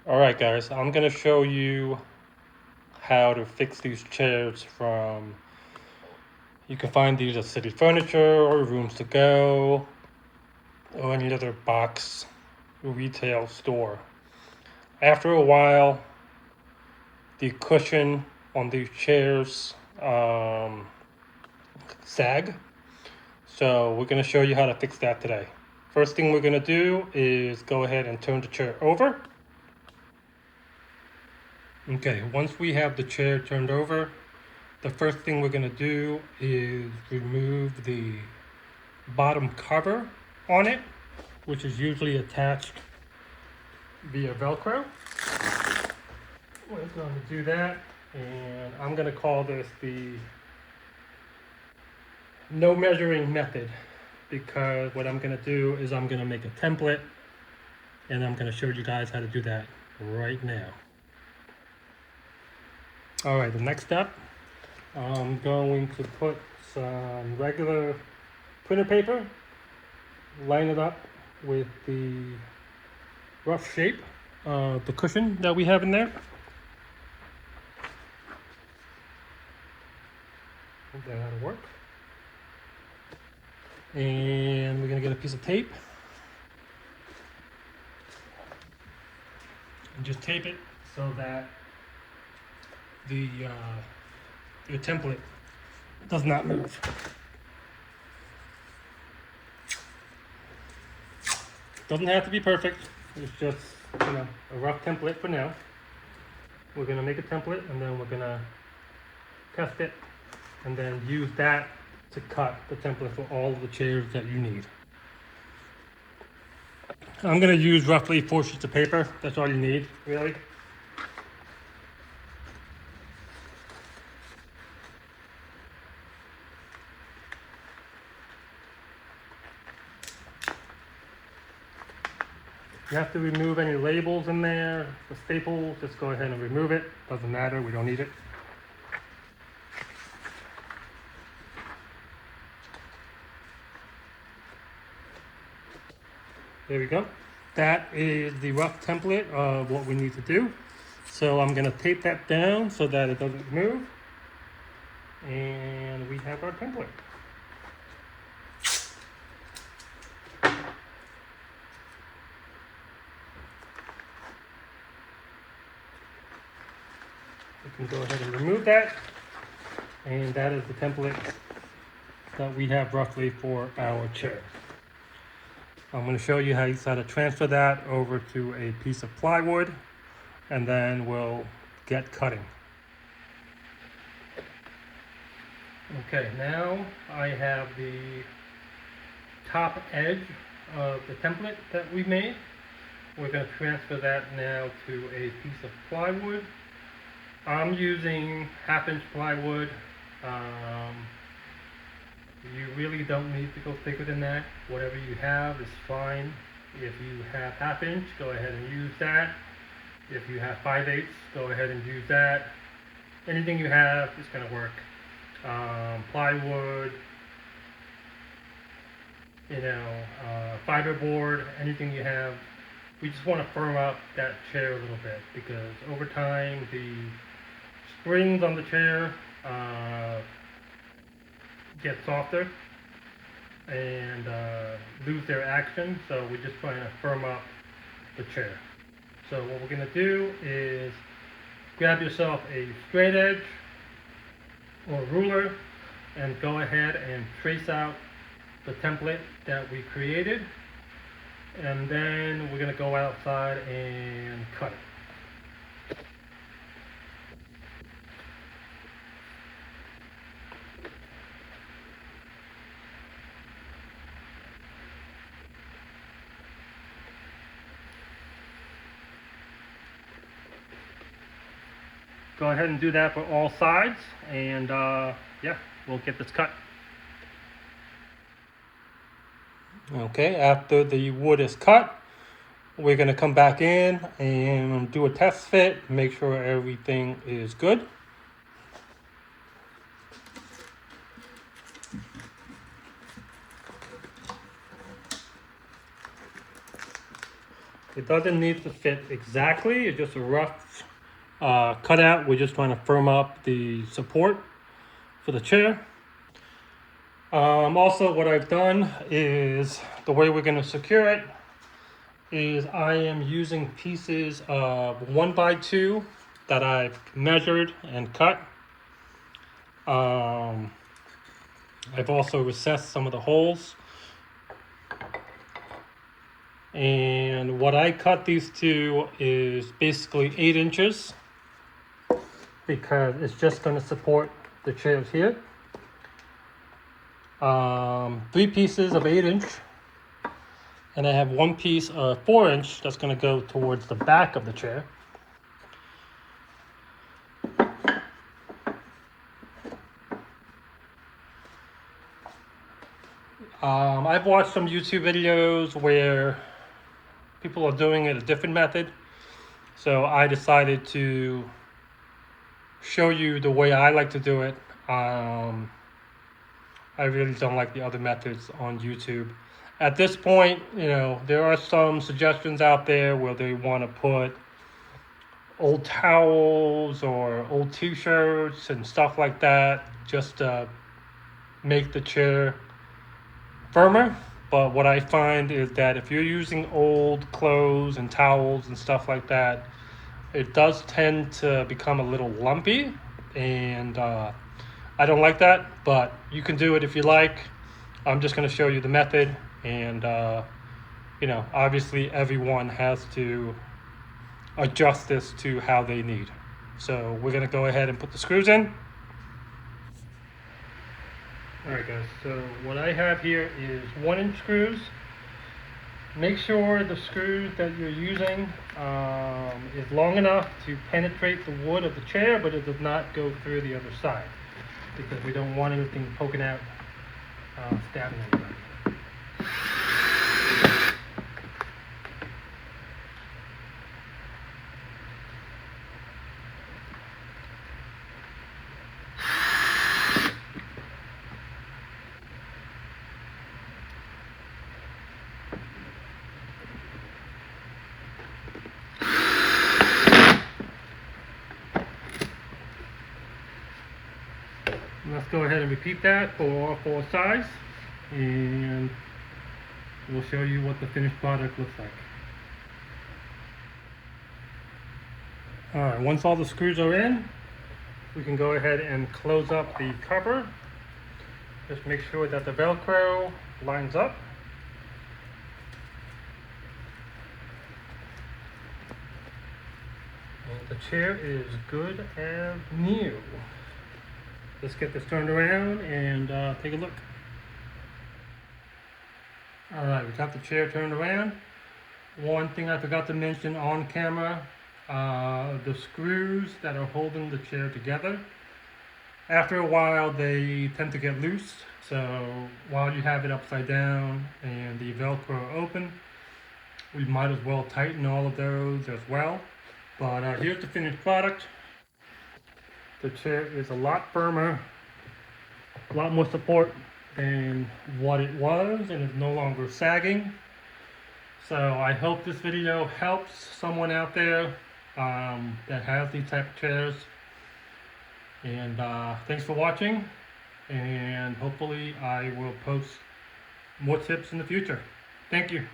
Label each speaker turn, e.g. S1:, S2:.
S1: Alright guys, I'm gonna show you how to fix these chairs from, you can find these at City Furniture or Rooms to Go or any other box retail store. After a while, the cushion on these chairs sag. So we're gonna show you how to fix that today. First thing we're gonna do is go ahead and turn the chair over. Okay, once we have the chair turned over, the first thing we're going to do is remove the bottom cover on it, which is usually attached via velcro. We're going to do that, and I'm going to call this the no measuring method, because what I'm going to do is I'm going to make a template, and I'm going to show you guys how to do that right now. All right, the next step, I'm going to put some regular printer paper, line it up with the rough shape of the cushion that we have in there. That'll work. And we're gonna get a piece of tape and just tape it so that your template does not move. Doesn't have to be perfect. It's just, a rough template for now. We're gonna make a template and then we're gonna test it and then use that to cut the template for all of the chairs that you need. I'm gonna use roughly 4 sheets of paper. That's all you need, really. You have to remove any labels in there, the staples, just go ahead and remove it. Doesn't matter, we don't need it. There we go. That is the rough template of what we need to do. So I'm gonna tape that down so that it doesn't move. And we have our template. We can go ahead and remove that. And that is the template that we have roughly for our chair. I'm going to show you how to transfer that over to a piece of plywood, and then we'll get cutting. Okay, now I have the top edge of the template that we made. We're going to transfer that now to a piece of plywood. I'm using 1/2-inch plywood. You really don't need to go thicker than that. Whatever you have is fine. If you have 1/2-inch, go ahead and use that. If you have 5/8, go ahead and use that. Anything you have is going to work. Plywood, fiberboard, anything you have. We just want to firm up that chair a little bit, because over time the springs on the chair get softer and lose their action, so we're just trying to firm up the chair. So what we're going to do is grab yourself a straight edge or ruler and go ahead and trace out the template that we created, and then we're going to go outside and cut it. Go ahead and do that for all sides, and yeah, we'll get this cut. Okay, after the wood is cut, we're going to come back in and do a test fit, make sure everything is good. It doesn't need to fit exactly, it's just a rough cutout. We're just trying to firm up the support for the chair. Also, what I've done is, the way we're going to secure it is I am using pieces of 1x2 that I've measured and cut. I've also recessed some of the holes. And what I cut these to is basically 8 inches because it's just going to support the chairs here. 3 pieces of 8 inch, and I have 1 piece of 4 inch that's going to go towards the back of the chair. I've watched some YouTube videos where people are doing it a different method, so I decided to show you the way I like to do it. I really don't like the other methods on YouTube. At this point, you know, there are some suggestions out there where they want to put old towels or old t-shirts and stuff like that just to make the chair firmer. But what I find is that if you're using old clothes and towels and stuff like that, it does tend to become a little lumpy, and I don't like that, but you can do it if you like. I'm just going to show you the method, and you know, obviously everyone has to adjust this to how they need. So we're going to go ahead and put the screws in. Alright guys, so what I have here is 1-inch screws. Make sure the screws that you're using is long enough to penetrate the wood of the chair, but it does not go through the other side, because we don't want anything poking out, stabbing anybody. Let's go ahead and repeat that for all 4 sides, and we'll show you what the finished product looks like. Alright, once all the screws are in, we can go ahead and close up the cover. Just make sure that the velcro lines up. And the chair is good as new. Let's get this turned around and take a look. Alright, we got the chair turned around. One thing I forgot to mention on camera, the screws that are holding the chair together, after a while they tend to get loose. So while you have it upside down and the velcro open, we might as well tighten all of those as well. But here's the finished product. The chair is a lot firmer, a lot more support than what it was, and it's no longer sagging. So I hope this video helps someone out there that has these type of chairs. And thanks for watching, and hopefully I will post more tips in the future. Thank you.